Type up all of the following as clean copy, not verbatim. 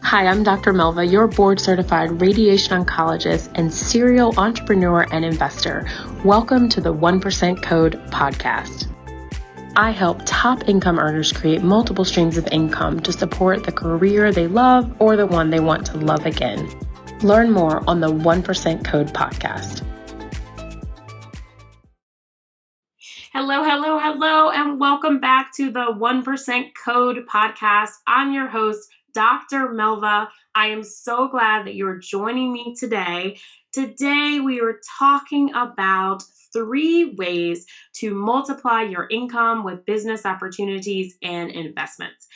Hi, I'm Dr. Melva, your board-certified radiation oncologist and serial entrepreneur and investor. Welcome to the 1% Code podcast. I help top income earners create multiple streams of income to support the career they love or the one they want to love again. Learn more on the 1% Code podcast. Hello, and welcome back to the 1% Code podcast. I'm your host, Dr. Melva. I am so glad that you're joining me today. Today, we are talking about 3 ways to multiply your income with business opportunities and investments.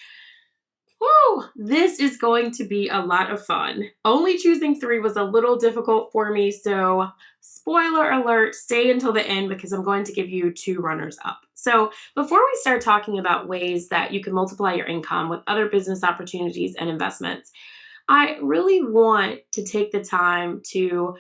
Woo! This is going to be a lot of fun. Only choosing 3 was a little difficult for me, so spoiler alert, stay until the end because I'm going to give you 2 runners up. So before we start talking about ways that you can multiply your income with other business opportunities and investments, I really want to take the time to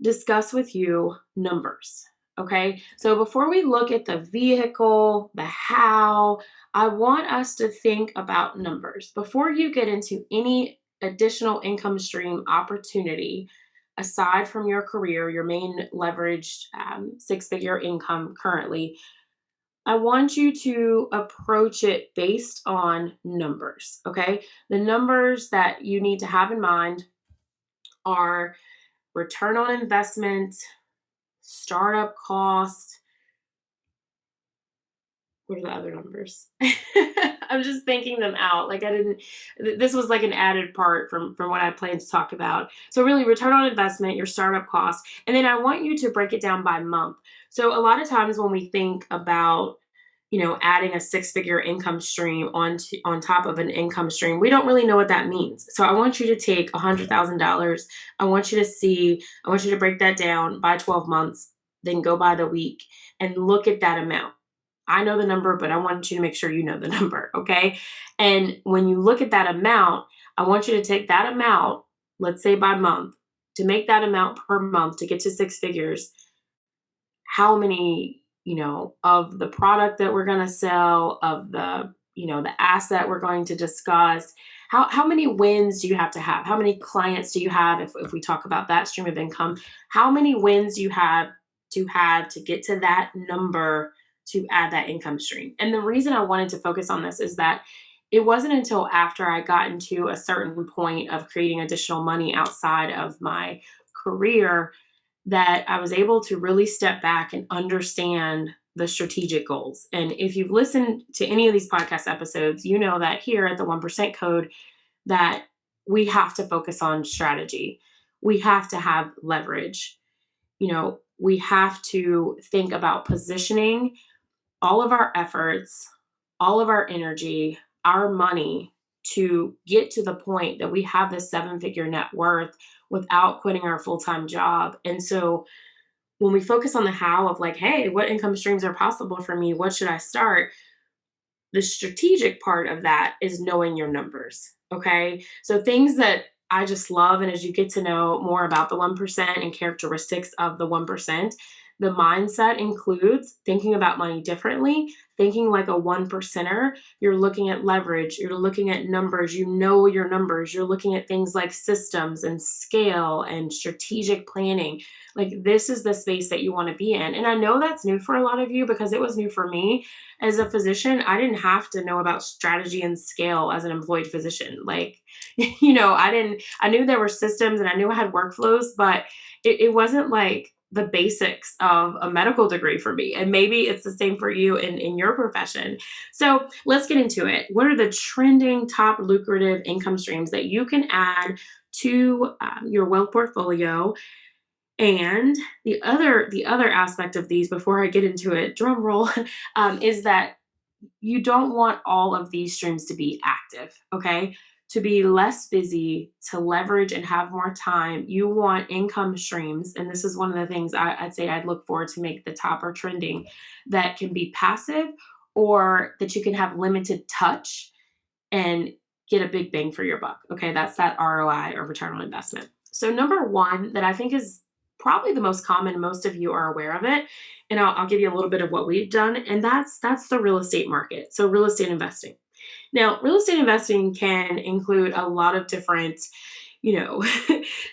discuss with you numbers. Okay, so before we look at the vehicle, the how, I want us to think about numbers. Before you get into any additional income stream opportunity, aside from your career, your main leveraged 6-figure income currently, I want you to approach it based on numbers. Okay, the numbers that you need to have in mind are return on investment, startup cost. What are the other numbers? I'm just thinking them out. This was like an added part from what I planned to talk about. So really return on investment, your startup cost, and then I want you to break it down by month. So a lot of times when we think about, adding a 6-figure income stream on top of an income stream, we don't really know what that means. So I want you to take $100,000. I want you to break that down by 12 months, then go by the week and look at that amount. I know the number, but I want you to make sure you know the number, okay? And when you look at that amount, I want you to take that amount, let's say by month, to make that amount per month to get to 6 figures, how many, of the product that we're going to sell, of the asset we're going to discuss, how many wins do you have to have? How many clients do you have? If we talk about that stream of income, how many wins do you have to get to that number to add that income stream? And the reason I wanted to focus on this is that it wasn't until after I got into a certain point of creating additional money outside of my career that I was able to really step back and understand the strategic goals. And if you've listened to any of these podcast episodes, you know that here at the 1% Code that we have to focus on strategy. We have to have leverage. We have to think about positioning all of our efforts, all of our energy, our money to get to the point that we have this 7-figure net worth without quitting our full-time job. And so when we focus on the how of like, hey, what income streams are possible for me? What should I start? The strategic part of that is knowing your numbers. Okay. So things that I just love, and as you get to know more about the 1% and characteristics of the 1%, the mindset includes thinking about money differently, thinking like a 1%er. You're looking at leverage, you're looking at numbers, you know your numbers, you're looking at things like systems and scale and strategic planning. Like this is the space that you want to be in. And I know that's new for a lot of you because it was new for me. As a physician, I didn't have to know about strategy and scale as an employed physician. I knew there were systems and I knew I had workflows, but it wasn't like the basics of a medical degree for me. And maybe it's the same for you in your profession. So let's get into it. What are the trending top lucrative income streams that you can add to your wealth portfolio? And the other aspect of these, before I get into it, drum roll, is that you don't want all of these streams to be active, okay? To be less busy, to leverage and have more time, you want income streams. And this is one of the things I'd say I'd look for to make the top or trending that can be passive or that you can have limited touch and get a big bang for your buck. Okay, that's that ROI or return on investment. So number 1 that I think is probably the most common, most of you are aware of it, and I'll give you a little bit of what we've done, and that's the real estate market. So real estate investing. Now, real estate investing can include a lot of different, you know,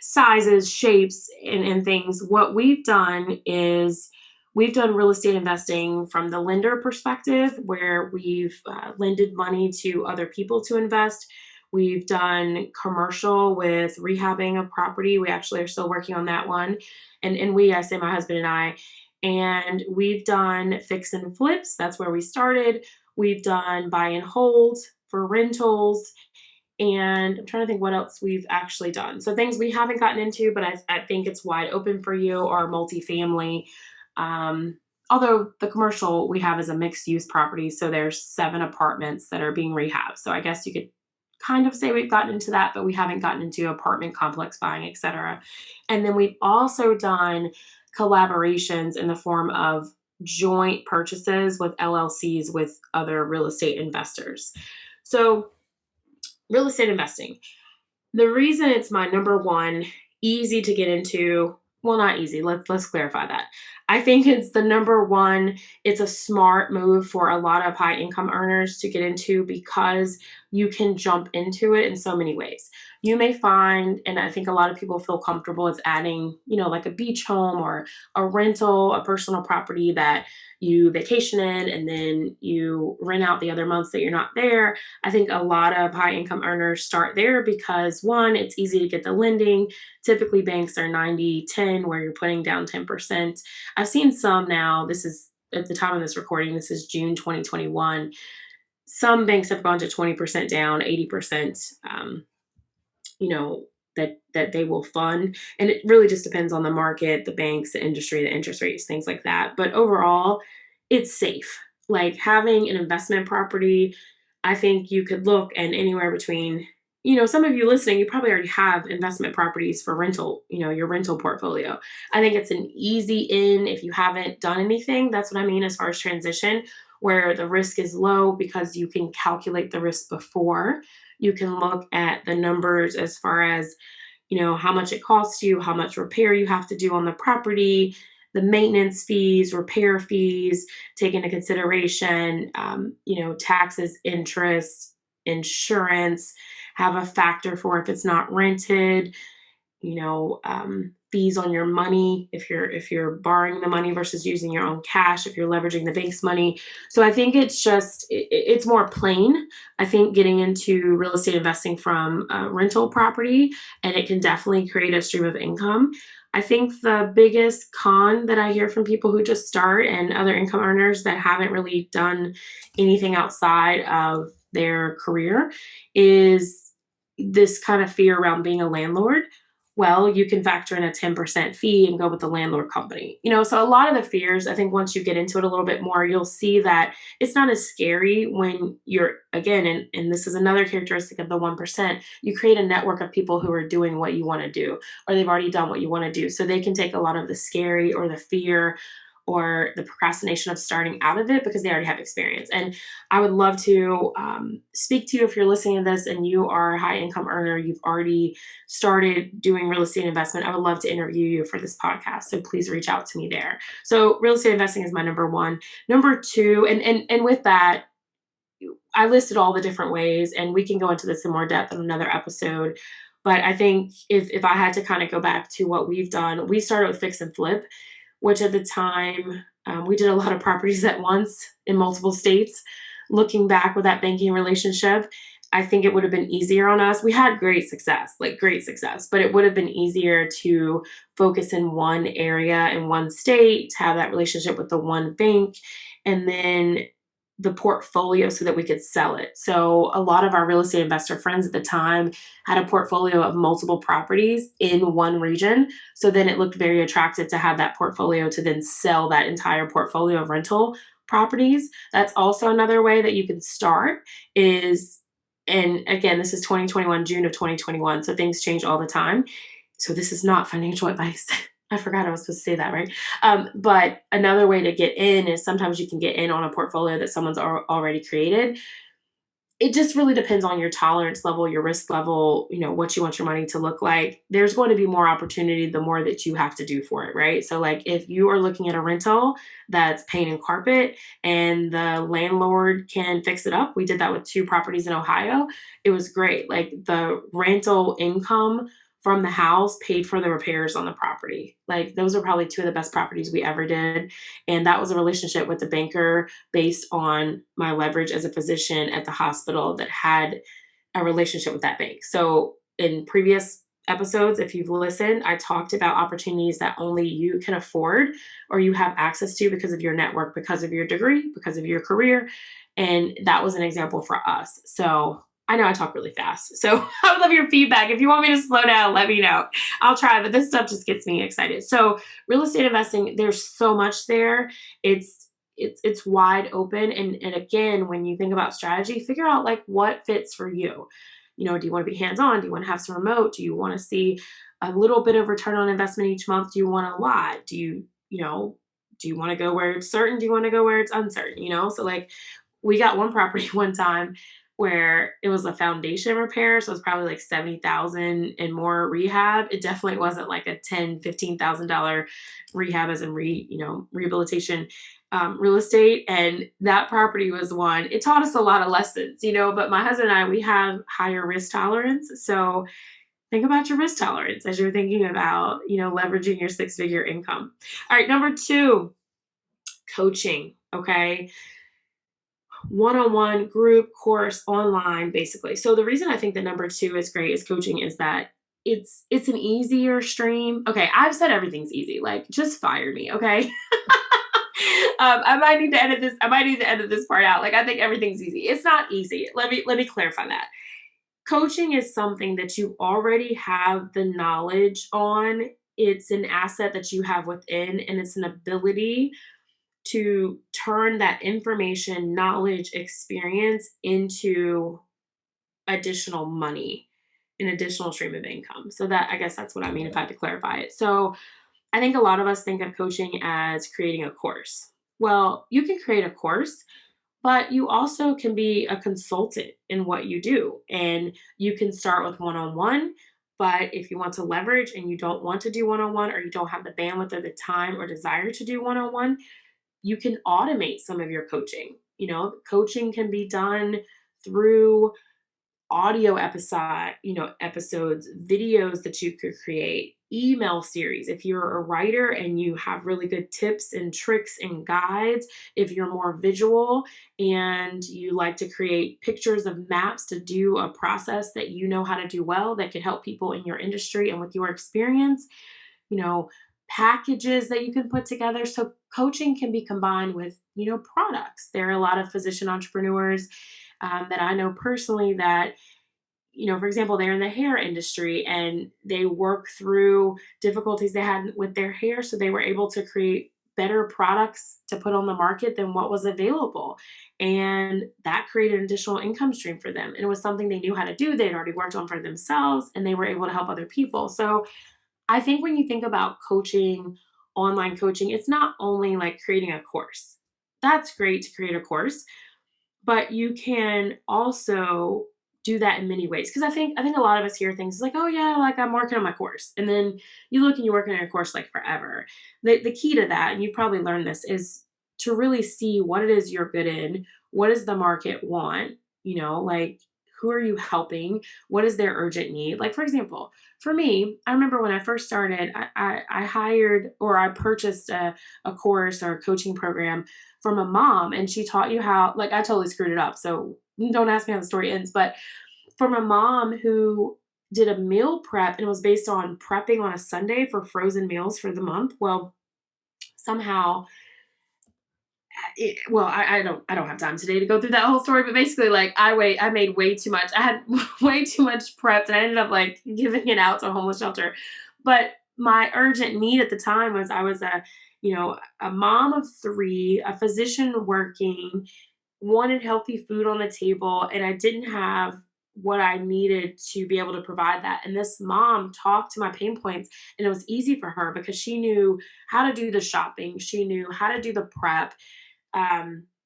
sizes, shapes, and things. What we've done is we've done real estate investing from the lender perspective, where we've lended money to other people to invest. We've done commercial with rehabbing a property. We actually are still working on that one. And we, I say my husband and I, and we've done fix and flips. That's where we started. We've done buy and hold for rentals. And I'm trying to think what else we've actually done. So things we haven't gotten into, but I think it's wide open for you, are multifamily. Um, Although the commercial we have is a mixed use property, so there's 7 apartments that are being rehabbed. So I guess you could kind of say we've gotten into that, but we haven't gotten into apartment complex buying, etc. And then we've also done collaborations in the form of joint purchases with LLCs with other real estate investors. So real estate investing, the reason it's my number one, easy to get into, well, not easy, let's clarify that. I think it's the number one, it's a smart move for a lot of high income earners to get into because you can jump into it in so many ways. You may find, and I think a lot of people feel comfortable with adding, like a beach home or a rental, a personal property that you vacation in and then you rent out the other months that you're not there. I think a lot of high income earners start there because one, it's easy to get the lending. Typically, banks are 90-10, where you're putting down 10%. I've seen some now, this is at the time of this recording, this is June 2021. Some banks have gone to 20% down, 80%, you know, that they will fund. And it really just depends on the market, the banks, the industry, the interest rates, things like that. But overall, it's safe. Like having an investment property, I think you could look and anywhere between, some of you listening, you probably already have investment properties for rental, your rental portfolio. I think it's an easy in if you haven't done anything. That's what I mean as far as transition, where the risk is low because you can calculate the risk before. You can look at the numbers as far as, how much it costs you, how much repair you have to do on the property, the maintenance fees, repair fees, take into consideration, taxes, interest, insurance, have a factor for if it's not rented, fees on your money if you're borrowing the money versus using your own cash, if you're leveraging the bank's money. So I think it's more plain. I think getting into real estate investing from rental property, and it can definitely create a stream of income. I think the biggest con that I hear from people who just start and other income earners that haven't really done anything outside of their career is this kind of fear around being a landlord. Well, you can factor in a 10% fee and go with the landlord company. So a lot of the fears, I think once you get into it a little bit more, you'll see that it's not as scary when you're, again, and this is another characteristic of the 1%, you create a network of people who are doing what you want to do, or they've already done what you want to do. So they can take a lot of the scary or the fear or the procrastination of starting out of it because they already have experience. And I would love to speak to you if you're listening to this and you are a high income earner, you've already started doing real estate investment. I would love to interview you for this podcast. So please reach out to me there. So real estate investing is my number one. Number two, and with that, I listed all the different ways, and we can go into this in more depth in another episode. But I think if I had to kind of go back to what we've done, we started with fix and flip, which at the time we did a lot of properties at once in multiple states. Looking back with that banking relationship, I think it would have been easier on us. We had great success, but it would have been easier to focus in one area in one state, to have that relationship with the one bank, and then the portfolio so that we could sell it. So a lot of our real estate investor friends at the time had a portfolio of multiple properties in one region. So then it looked very attractive to have that portfolio to then sell that entire portfolio of rental properties. That's also another way that you can start is, and again, this is 2021, June of 2021. So things change all the time. So this is not financial advice. I forgot I was supposed to say that, right? But another way to get in is sometimes you can get in on a portfolio that someone's already created. It just really depends on your tolerance level, your risk level, what you want your money to look like. There's going to be more opportunity the more that you have to do for it, right? So, like, if you are looking at a rental that's paint and carpet and the landlord can fix it up, we did that with two properties in Ohio. It was great. Like, the rental income from the house paid for the repairs on the property. Like, those are probably two of the best properties we ever did. And that was a relationship with the banker based on my leverage as a physician at the hospital that had a relationship with that bank. So in previous episodes, if you've listened, I talked about opportunities that only you can afford or you have access to because of your network, because of your degree, because of your career. And that was an example for us. So I know I talk really fast. So I would love your feedback. If you want me to slow down, let me know. I'll try, but this stuff just gets me excited. So real estate investing, there's so much there. It's wide open. And again, when you think about strategy, figure out like what fits for you. Do you want to be hands-on? Do you want to have some remote? Do you want to see a little bit of return on investment each month? Do you want a lot? Do you want to go where it's certain? Do you want to go where it's uncertain? So like we got one property one time where it was a foundation repair. So it's probably like 70,000 and more rehab. It definitely wasn't like a $10,000, $15,000 rehab as in rehabilitation real estate. And that property was one. It taught us a lot of lessons, but my husband and I, we have higher risk tolerance. So think about your risk tolerance as you're thinking about, leveraging your six-figure income. All right, number two, coaching. Okay. One-on-one, group, course, online, basically. So the reason I think that number two is great is coaching is that it's an easier stream. Okay, I've said everything's easy. Like, just fire me, okay? I might need to edit this. I might need to edit this part out. Like, I think everything's easy. It's not easy. Let me clarify that. Coaching is something that you already have the knowledge on. It's an asset that you have within, and it's an ability to turn that information, knowledge, experience into additional money, an additional stream of income. So that, I guess that's what I mean if I had to clarify it. So I think a lot of us think of coaching as creating a course. Well, you can create a course, but you also can be a consultant in what you do. And you can start with one on one. But if you want to leverage and you don't want to do one on one, or you don't have the bandwidth or the time or desire to do one on one, you can automate some of your coaching. Coaching can be done through audio episodes, videos that you could create, email series. If you're a writer and you have really good tips and tricks and guides, if you're more visual and you like to create pictures of maps to do a process that you know how to do well that could help people in your industry and with your experience, you know, packages that you can put together. So coaching can be combined with, products. There are a lot of physician entrepreneurs that I know personally that, for example, they're in the hair industry and they work through difficulties they had with their hair. So they were able to create better products to put on the market than what was available. And that created an additional income stream for them. And it was something they knew how to do. They'd already worked on for themselves and they were able to help other people. So I think when you think about coaching, online coaching, it's not only like creating a course. That's great to create a course, but you can also do that in many ways. Because I think a lot of us hear things like, oh yeah, like I'm working on my course. And then you look and you're working on your course like forever. The key to that, and you've probably learned this, is to really see what it is you're good in, what does the market want, like who are you helping? What is their urgent need? Like, for example, for me, I remember when I first started, I hired or I purchased a course or a coaching program from a mom, and she taught you how, like, I totally screwed it up. So don't ask me how the story ends, but from a mom who did a meal prep and it was based on prepping on a Sunday for frozen meals for the month. Well, somehow I don't have time today to go through that whole story, but basically, like, I made way too much. I had way too much prepped, and I ended up like giving it out to a homeless shelter. But my urgent need at the time was I was a mom of three, a physician working, wanted healthy food on the table, and I didn't have what I needed to be able to provide that. And this mom talked to my pain points, and it was easy for her because she knew how to do the shopping, she knew how to do the prep,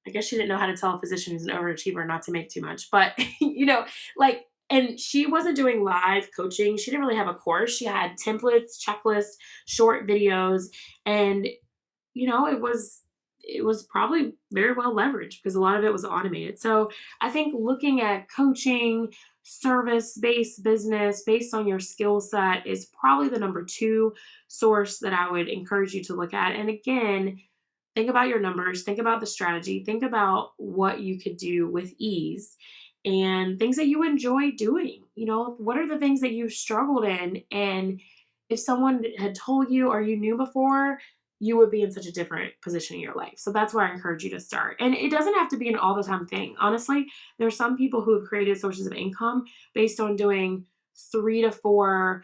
I guess she didn't know how to tell a physician who's an overachiever not to make too much, but, you know, like, and she wasn't doing live coaching. She didn't really have a course. She had templates, checklists, short videos, and, you know, it was probably very well leveraged because a lot of it was automated. So I think looking at coaching, service-based business based on your skill set is probably the number two source that I would encourage you to look at. And again, think about your numbers, think about the strategy, think about what you could do with ease and things that you enjoy doing. You know, what are the things that you've struggled in? And if someone had told you or you knew before, you would be in such a different position in your life. So that's where I encourage you to start. And it doesn't have to be an all the time thing. Honestly, there's some people who have created sources of income based on doing 3 to 4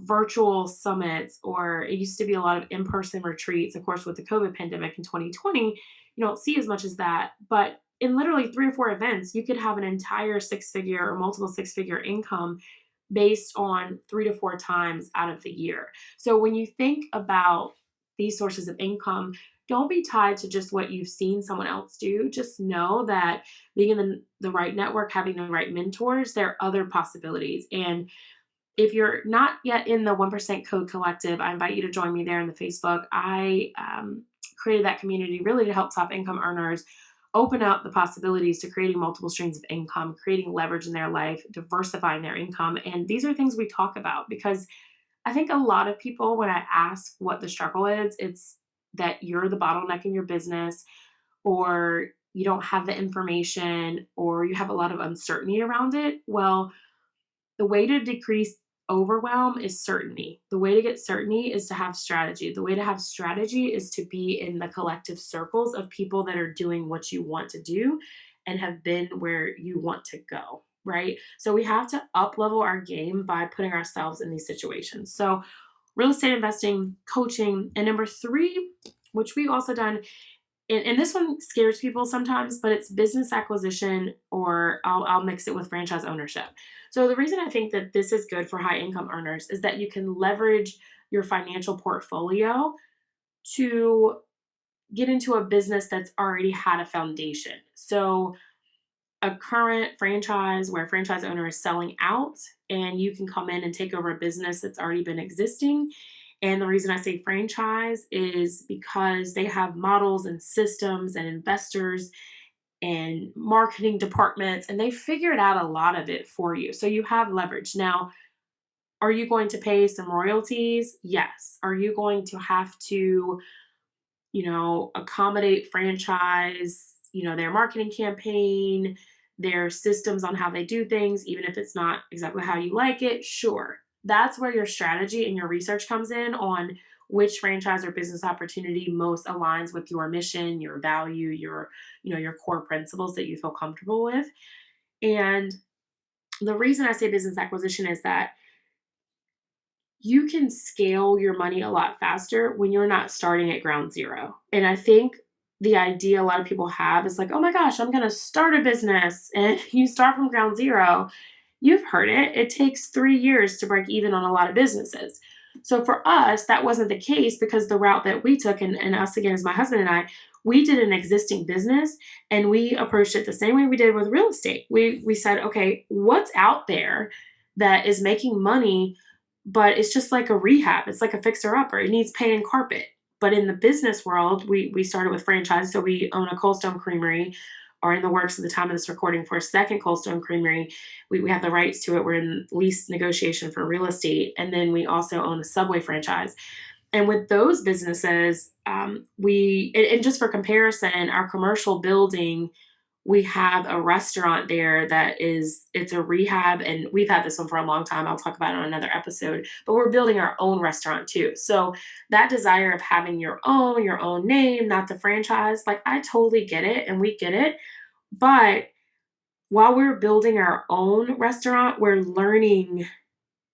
virtual summits, or it used to be a lot of in-person retreats. Of course, with the COVID pandemic in 2020, you don't see as much as that. But in literally 3 or 4 events, you could have an entire six figure or multiple six-figure income based on 3 to 4 times out of the year. So when you think about these sources of income, don't be tied to just what you've seen someone else do. Just know that being in the right network, having the right mentors, there are other possibilities. And if you're not yet in the 1% Code Collective, I invite you to join me there in the Facebook. I created that community really to help top income earners open up the possibilities to creating multiple streams of income, creating leverage in their life, diversifying their income. And these are things we talk about because I think a lot of people, when I ask what the struggle is, it's that you're the bottleneck in your business, or you don't have the information, or you have a lot of uncertainty around it. Well, the way to decrease overwhelm is certainty. The way to get certainty is to have strategy. The way to have strategy is to be in the collective circles of people that are doing what you want to do and have been where you want to go, right? So we have to up level our game by putting ourselves in these situations. So real estate investing, coaching, and number three, which we've also done, and this one scares people sometimes, but it's business acquisition, or I'll mix it with franchise ownership. So the reason I think that this is good for high income earners is that you can leverage your financial portfolio to get into a business that's already had a foundation. So a current franchise where a franchise owner is selling out, and you can come in and take over a business that's already been existing. And the reason I say franchise is because they have models and systems and investors and marketing departments, and they figured out a lot of it for you. So you have leverage. Now, are you going to pay some royalties? Yes. Are you going to have to, accommodate franchise, their marketing campaign, their systems on how they do things, even if it's not exactly how you like it? Sure. That's where your strategy and your research comes in on which franchise or business opportunity most aligns with your mission, your value, your core principles that you feel comfortable with. And the reason I say business acquisition is that you can scale your money a lot faster when you're not starting at ground zero. And I think the idea a lot of people have is like, oh my gosh, I'm going to start a business. And you start from ground zero. You've heard it. It takes 3 years to break even on a lot of businesses. So for us, that wasn't the case because the route that we took, and us again as my husband and I, we did an existing business and we approached it the same way we did with real estate. We said, okay, what's out there that is making money, but it's just like a rehab. It's like a fixer upper. It needs paint and carpet. But in the business world, we started with franchise. So we own a Cold Stone Creamery, or in the works at the time of this recording for a second Cold Stone Creamery. We have the rights to it. We're in lease negotiation for real estate. And then we also own a Subway franchise. And with those businesses, and just for comparison, our commercial building, we have a restaurant there it's a rehab, and we've had this one for a long time. I'll talk about it on another episode, but we're building our own restaurant too. So that desire of having your own name, not the franchise, like I totally get it and we get it. But while we're building our own restaurant, we're learning,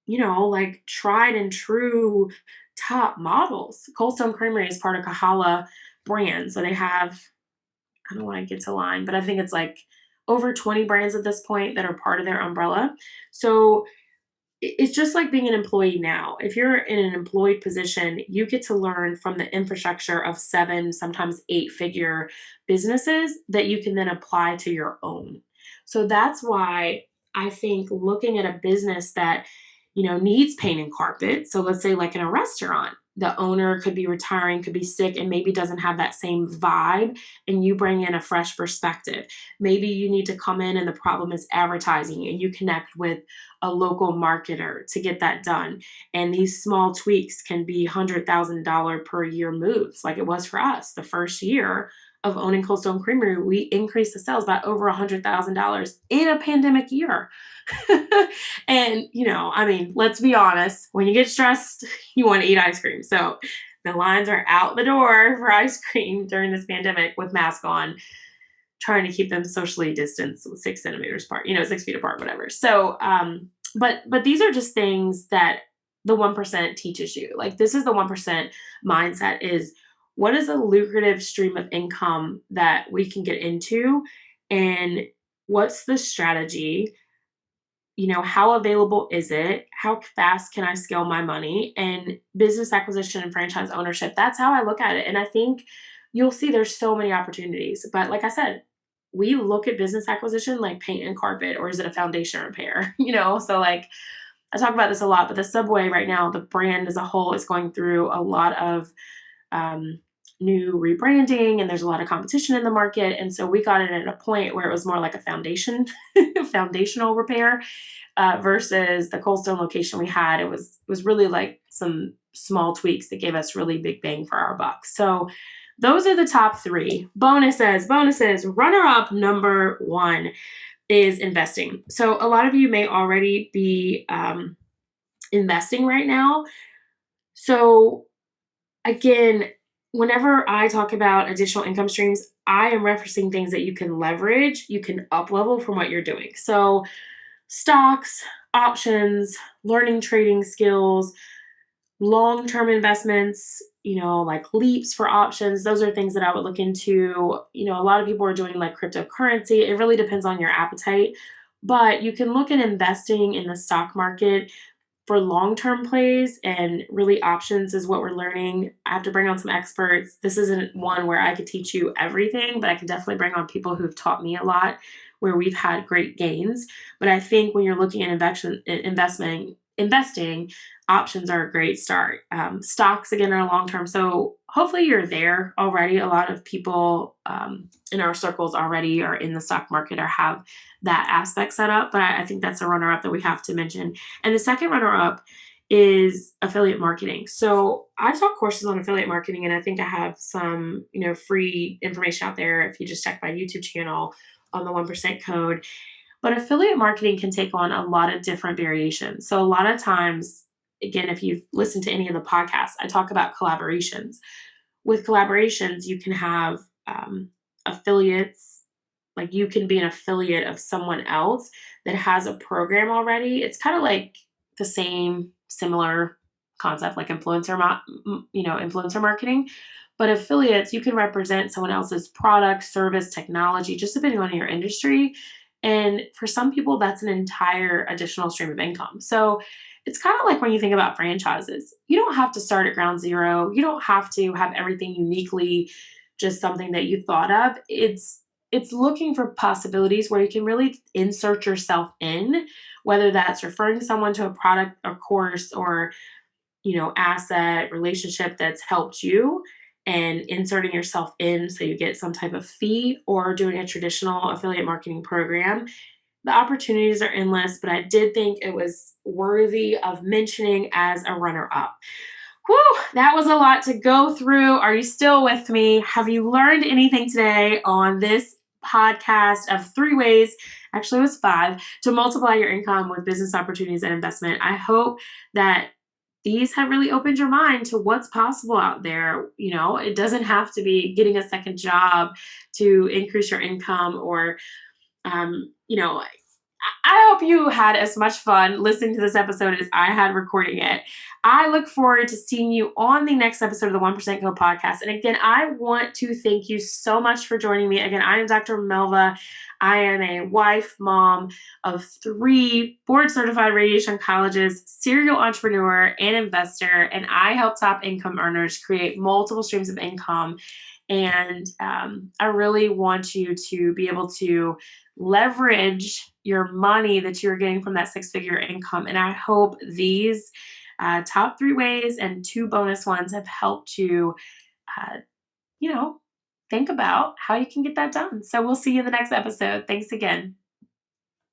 like tried and true top models. Cold Stone Creamery is part of Kahala brand. So they have, I don't want to get to line, but I think it's like over 20 brands at this point that are part of their umbrella. So it's just like being an employee now. If you're in an employed position, you get to learn from the infrastructure of 7, sometimes 8-figure businesses that you can then apply to your own. So that's why I think looking at a business that, needs paint and carpet. So let's say like in a restaurant, the owner could be retiring, could be sick, and maybe doesn't have that same vibe, and you bring in a fresh perspective. Maybe you need to come in and the problem is advertising, and you connect with a local marketer to get that done. And these small tweaks can be $100,000 per year moves, like it was for us. The first year of owning Cold Stone Creamery, we increased the sales by over $100,000 in a pandemic year. And, I mean, let's be honest, when you get stressed, you want to eat ice cream. So the lines are out the door for ice cream during this pandemic with masks on, trying to keep them socially distanced with 6 centimeters apart, 6 feet apart, whatever. So, but these are just things that the 1% teaches you. Like, this is the 1% mindset, is what is a lucrative stream of income that we can get into, and what's the strategy? How available is it? How fast can I scale my money? And business acquisition and franchise ownership, that's how I look at it. And I think you'll see there's so many opportunities. But like I said, we look at business acquisition like paint and carpet, or is it a foundation repair? So like I talk about this a lot, but the Subway right now, the brand as a whole is going through a lot of um, new rebranding, and there's a lot of competition in the market. And so we got it at a point where it was more like a foundational repair, versus the Cold Stone location we had. It was really like some small tweaks that gave us really big bang for our buck. So those are the top three. Bonuses. Runner up number one is investing. So a lot of you may already be investing right now. So again, whenever I talk about additional income streams, I am referencing things that you can leverage, you can up level from what you're doing. So stocks, options, learning trading skills, long-term investments, like leaps for options. Those are things that I would look into. A lot of people are doing like cryptocurrency. It really depends on your appetite, but you can look at investing in the stock market for long-term plays, and really options is what we're learning. I have to bring on some experts. This isn't one where I could teach you everything, but I can definitely bring on people who've taught me a lot, where we've had great gains. But I think when you're looking at investing, options are a great start. Stocks, again, are long-term. So hopefully you're there already. A lot of people in our circles already are in the stock market or have that aspect set up. But I think that's a runner-up that we have to mention. And the second runner-up is affiliate marketing. So I taught courses on affiliate marketing, and I think I have some, free information out there if you just check my YouTube channel on the 1% code. But affiliate marketing can take on a lot of different variations. So a lot of times, again, if you've listened to any of the podcasts, I talk about collaborations. With collaborations, you can have affiliates, like you can be an affiliate of someone else that has a program already. It's kind of like the same similar concept like influencer marketing. But affiliates, you can represent someone else's product, service, technology, just depending on your industry. And for some people, that's an entire additional stream of income. So it's kind of like when you think about franchises. You don't have to start at ground zero. You don't have to have everything uniquely just something that you thought of. It's looking for possibilities where you can really insert yourself in, whether that's referring someone to a product or course or, asset, relationship that's helped you, and inserting yourself in so you get some type of fee, or doing a traditional affiliate marketing program. The opportunities are endless, but I did think it was worthy of mentioning as a runner up. Whew, that was a lot to go through. Are you still with me? Have you learned anything today on this podcast of 3 ways, actually it was 5, to multiply your income with business opportunities and investment? I hope that these have really opened your mind to what's possible out there. It doesn't have to be getting a second job to increase your income, or, um, you know, I hope you had as much fun listening to this episode as I had recording it. I look forward to seeing you on the next episode of the 1% Go podcast. And again, I want to thank you so much for joining me. Again, I am Dr. Melva. I am a wife, mom of 3 board certified radiation oncologists, serial entrepreneur, and investor. And I help top income earners create multiple streams of income. And I really want you to be able to leverage your money that you're getting from that 6-figure income. And I hope these top 3 ways and 2 bonus ones have helped you, uh, you know, think about how you can get that done. So we'll see you in the next episode. Thanks again.